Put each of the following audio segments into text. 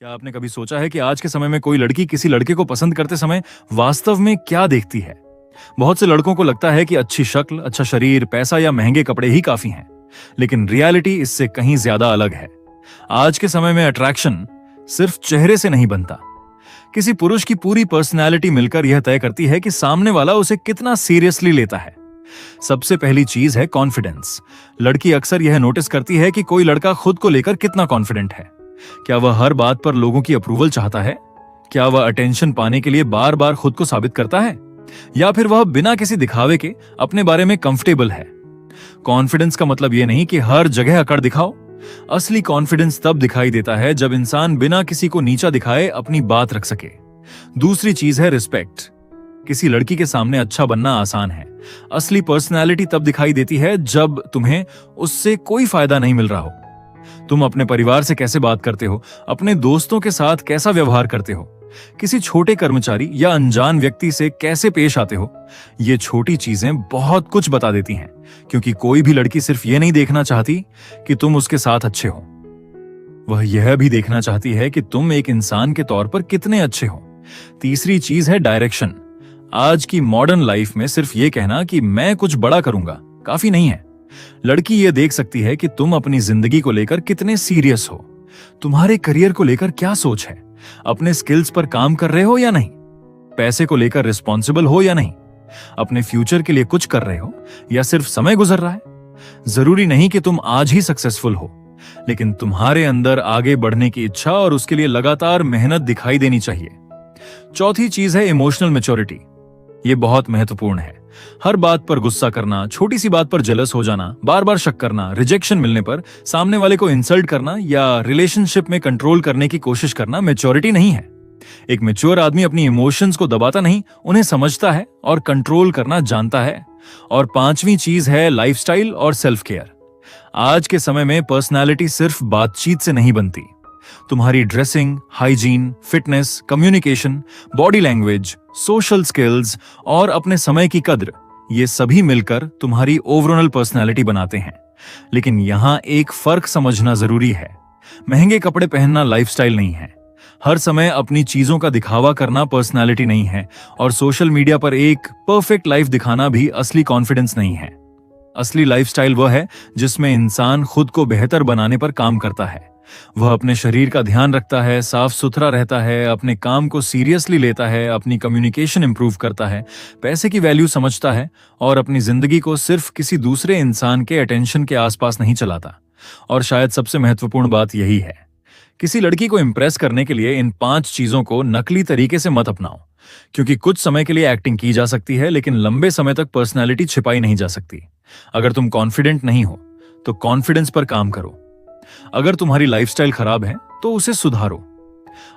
क्या आपने कभी सोचा है कि आज के समय में कोई लड़की किसी लड़के को पसंद करते समय वास्तव में क्या देखती है? बहुत से लड़कों को लगता है कि अच्छी शक्ल, अच्छा शरीर, पैसा या महंगे कपड़े ही काफी हैं, लेकिन रियलिटी इससे कहीं ज्यादा अलग है। आज के समय में अट्रैक्शन सिर्फ चेहरे से नहीं बनता। किसी पुरुष की पूरी पर्सनैलिटी मिलकर यह तय करती है कि सामने वाला उसे कितना सीरियसली लेता है। सबसे पहली चीज है कॉन्फिडेंस। लड़की अक्सर यह नोटिस करती है कि कोई लड़का खुद को लेकर कितना कॉन्फिडेंट है। क्या वह हर बात पर लोगों की अप्रूवल चाहता है? क्या वह अटेंशन पाने के लिए बार बार खुद को साबित करता है, या फिर वह बिना किसी दिखावे के अपने बारे में कंफर्टेबल है? कॉन्फिडेंस का मतलब यह नहीं कि हर जगह अकड़ दिखाओ। असली कॉन्फिडेंस तब दिखाई देता है जब इंसान बिना किसी को नीचा दिखाए अपनी बात रख सके। दूसरी चीज है रिस्पेक्ट। किसी लड़की के सामने अच्छा बनना आसान है। असली पर्सनैलिटी तब दिखाई देती है जब तुम्हें उससे कोई फायदा नहीं मिल रहा हो। तुम अपने परिवार से कैसे बात करते हो, अपने दोस्तों के साथ कैसा व्यवहार करते हो, किसी छोटे कर्मचारी या अनजान व्यक्ति से कैसे पेश आते हो, ये छोटी चीजें बहुत कुछ बता देती हैं, क्योंकि कोई भी लड़की सिर्फ ये नहीं देखना चाहती कि तुम उसके साथ अच्छे हो, वह यह भी देखना चाहती है कि तुम एक इंसान के तौर पर कितने अच्छे हो। तीसरी चीज है डायरेक्शन। आज की मॉडर्न लाइफ में सिर्फ ये कहना कि मैं कुछ बड़ा करूंगा काफी नहीं है। लड़की ये देख सकती है कि तुम अपनी जिंदगी को लेकर कितने सीरियस हो, तुम्हारे करियर को लेकर क्या सोच है, अपने स्किल्स पर काम कर रहे हो या नहीं, पैसे को लेकर रिस्पॉन्सिबल हो या नहीं, अपने फ्यूचर के लिए कुछ कर रहे हो या सिर्फ समय गुजर रहा है। जरूरी नहीं कि तुम आज ही सक्सेसफुल हो, लेकिन तुम्हारे अंदर आगे बढ़ने की इच्छा और उसके लिए लगातार मेहनत दिखाई देनी चाहिए। चौथी चीज है इमोशनल मैच्योरिटी। ये बहुत महत्वपूर्ण है। हर बात पर गुस्सा करना, छोटी सी बात पर जेलस हो जाना, बार बार शक करना, रिजेक्शन मिलने पर सामने वाले को इंसल्ट करना या रिलेशनशिप में कंट्रोल करने की कोशिश करना मैच्योरिटी नहीं है। एक मैच्योर आदमी अपनी इमोशंस को दबाता नहीं, उन्हें समझता है और कंट्रोल करना जानता है। और पांचवी चीज है लाइफस्टाइल और सेल्फ केयर। आज के समय में पर्सनैलिटी सिर्फ बातचीत से नहीं बनती। तुम्हारी dressing, hygiene, fitness, communication, body language, social skills और अपने समय की कद्र, ये सभी मिलकर तुम्हारी ओवरऑल पर्सनैलिटी बनाते हैं। लेकिन यहां एक फर्क समझना जरूरी है। महंगे कपड़े पहनना लाइफस्टाइल नहीं है। हर समय अपनी चीजों का दिखावा करना पर्सनैलिटी नहीं है। और सोशल मीडिया पर एक परफेक्ट लाइफ दिखाना भी असली कॉन्फिडेंस नहीं है। असली लाइफस्टाइल वह है जिसमें इंसान खुद को बेहतर बनाने पर काम करता है। वह अपने शरीर का ध्यान रखता है, साफ सुथरा रहता है, अपने काम को सीरियसली लेता है, अपनी कम्युनिकेशन इंप्रूव करता है, पैसे की वैल्यू समझता है और अपनी जिंदगी को सिर्फ किसी दूसरे इंसान के अटेंशन के आसपास नहीं चलाता। और शायद सबसे महत्वपूर्ण बात यही है, किसी लड़की को इंप्रेस करने के लिए इन 5 चीजों को नकली तरीके से मत अपनाओ, क्योंकि कुछ समय के लिए एक्टिंग की जा सकती है, लेकिन लंबे समय तक पर्सनैलिटी छिपाई नहीं जा सकती। अगर तुम कॉन्फिडेंट नहीं हो तो कॉन्फिडेंस पर काम करो। अगर तुम्हारी लाइफस्टाइल खराब है तो उसे सुधारो।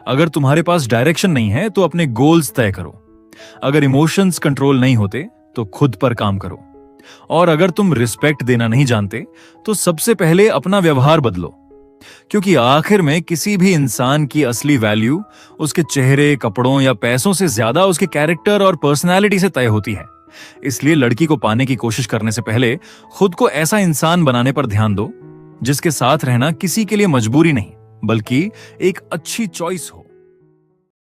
अगर तुम्हारे पास डायरेक्शन नहीं है तो अपने गोल्स तय करो। अगर इमोशंस कंट्रोल नहीं होते तो खुद पर काम करो। और अगर तुम रिस्पेक्ट देना नहीं जानते तो सबसे पहले अपना व्यवहार बदलो, क्योंकि आखिर में किसी भी इंसान की असली वैल्यू उसके चेहरे, कपड़ों या पैसों से ज्यादा उसके कैरेक्टर और पर्सनैलिटी से तय होती है। इसलिए लड़की को पाने की कोशिश करने से पहले खुद को ऐसा इंसान बनाने पर ध्यान दो जिसके साथ रहना किसी के लिए मजबूरी नहीं, बल्कि एक अच्छी चॉइस हो।